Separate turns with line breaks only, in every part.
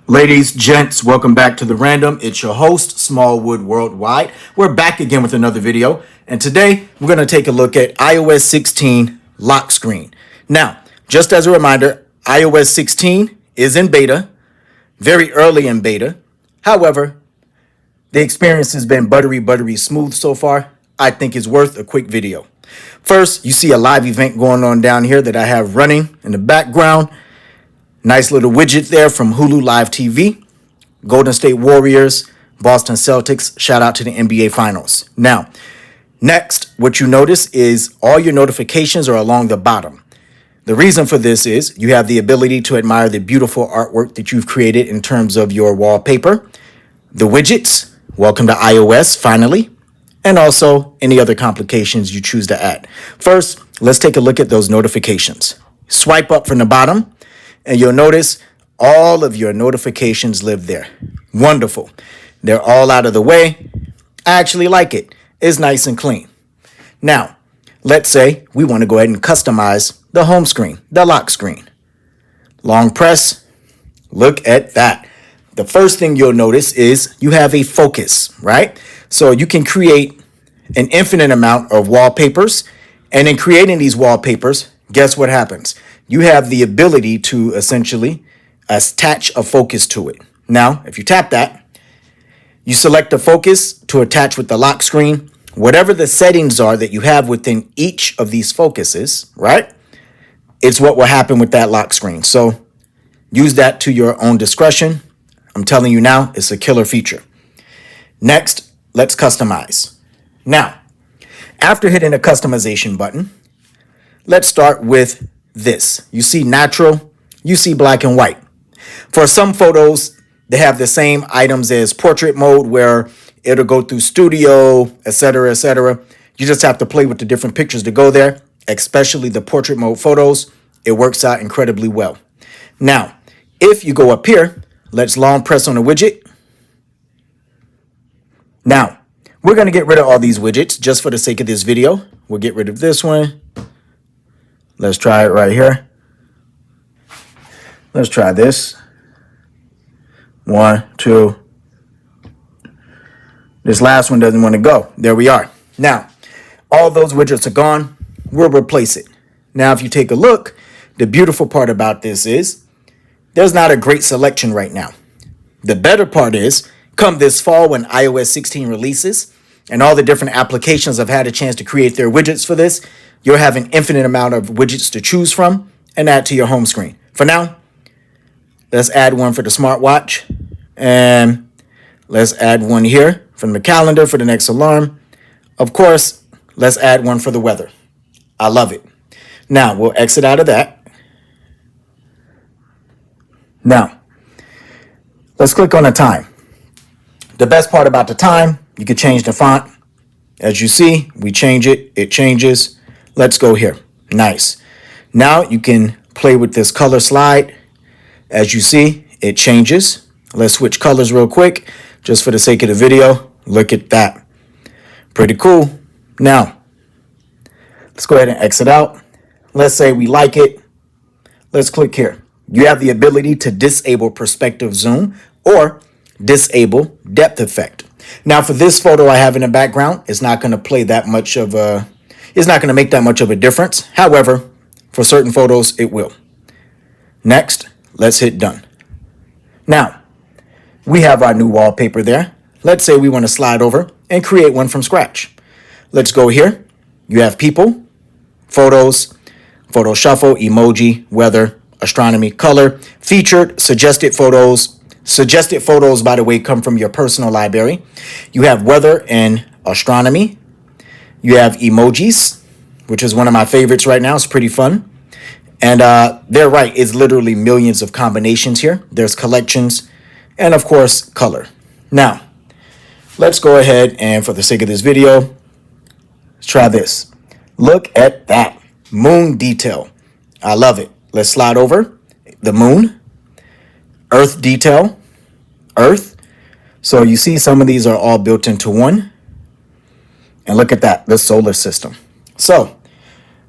Ladies, gents, welcome back to The Random. It's your host, SmallwoodWorldWide. We're back again with another video, and today we're going to take a look at iOS 16 lock screen. Now, just as a reminder, iOS 16 is in beta, very early in beta. However, the experience has been buttery smooth so far. I think it's worth a quick video. First, you see a live event going on down here that I have running in the background. Nice little widget there from Hulu Live TV. Golden State Warriors, Boston Celtics. Shout out to the NBA Finals. Now, next, what you notice is all your notifications are along the bottom. The reason for this is you have the ability to admire the beautiful artwork that you've created in terms of your wallpaper, the widgets, welcome to iOS finally, and also any other complications you choose to add. First, let's take a look at those notifications. Swipe up from the bottom, and you'll notice all of your notifications live there. Wonderful. They're all out of the way. I actually like it. It's nice and clean. Now, let's say we want to go ahead and customize the home screen, the lock screen. Long press. Look at that. The first thing you'll notice is you have a focus, right? So you can create an infinite amount of wallpapers. And in creating these wallpapers, guess what happens? You have the ability to essentially attach a focus to it. Now, if you tap that, you select the focus to attach with the lock screen. Whatever the settings are that you have within each of these focuses, right? It's what will happen with that lock screen. So use that to your own discretion. I'm telling you now, it's a killer feature. Next, let's customize. Now, after hitting the customization button, let's start with this. You see natural, you see black and white. For some photos, they have the same items as portrait mode where it'll go through studio, etc., etc. You just have to play with the different pictures to go there, especially the portrait mode photos. It works out incredibly well. Now, if you go up here, let's long press on the widget. Now, we're going to get rid of all these widgets just for the sake of this video. We'll get rid of this one. Let's try it right here. Let's try this. 1, 2. This last one doesn't want to go. There we are. Now, all those widgets are gone. We'll replace it. Now, if you take a look, the beautiful part about this is there's not a great selection right now. The better part is, come this fall when iOS 16 releases and all the different applications have had a chance to create their widgets for this, you'll have an infinite amount of widgets to choose from and add to your home screen. For now, let's add one for the smartwatch. And let's add one here from the calendar for the next alarm. Of course, let's add one for the weather. I love it. Now, we'll exit out of that. Now, let's click on the time. The best part about the time, you can change the font. As you see, we change it, it changes. Let's go here. Nice. Now you can play with this color slide. As you see, it changes. Let's switch colors real quick, just for the sake of the video. Look at that. Pretty cool. Now, let's go ahead and exit out. Let's say we like it. Let's click here. You have the ability to disable perspective zoom or disable depth effect. Now, for this photo I have in the background, it's not going to play that much of a It's not going to make that much of a difference. However, for certain photos, it will. Next, let's hit done. Now, we have our new wallpaper there. Let's say we want to slide over and create one from scratch. Let's go here. You have people, photos, photo shuffle, emoji, weather, astronomy, color, featured, suggested photos. Suggested photos, by the way, come from your personal library. You have weather and astronomy. You have emojis, which is one of my favorites right now. It's pretty fun. And they're right. It's literally millions of combinations here. There's collections and, of course, color. Now, let's go ahead and for the sake of this video, let's try this. Look at that moon detail. I love it. Let's slide over the moon, earth detail, earth. So you see some of these are all built into one. And look at that, the solar system. So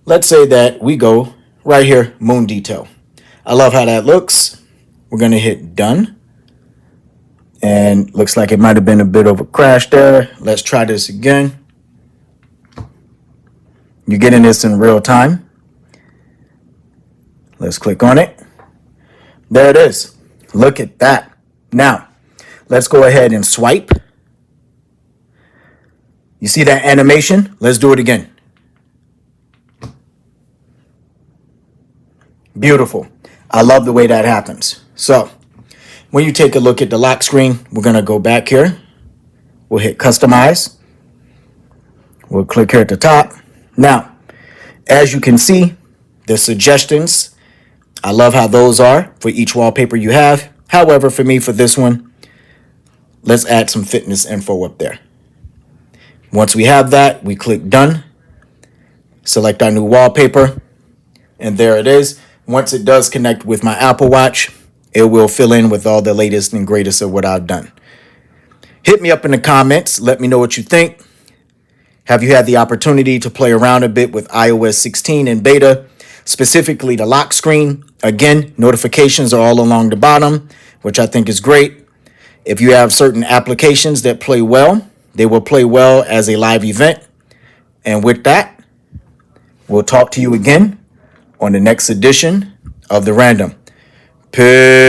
let's say that we go right here, moon detail. I love how that looks. We're going to hit done. And looks like it might have been a bit of a crash there. Let's try this again. You're getting this in real time. Let's click on it. There it is. Look at that. Now, let's go ahead and swipe. You see that animation? Let's do it again. Beautiful. I love the way that happens. So, when you take a look at the lock screen, we're going to go back here. We'll hit Customize. We'll click here at the top. Now, as you can see, the suggestions, I love how those are for each wallpaper you have. However, for me, for this one, let's add some fitness info up there. Once we have that, we click Done. Select our new wallpaper. And there it is. Once it does connect with my Apple Watch, it will fill in with all the latest and greatest of what I've done. Hit me up in the comments. Let me know what you think. Have you had the opportunity to play around a bit with iOS 16 in beta, specifically the lock screen? Again, notifications are all along the bottom, which I think is great. If you have certain applications that play well, they will play well as a live event. And with that, we'll talk to you again on the next edition of The Random. Peace.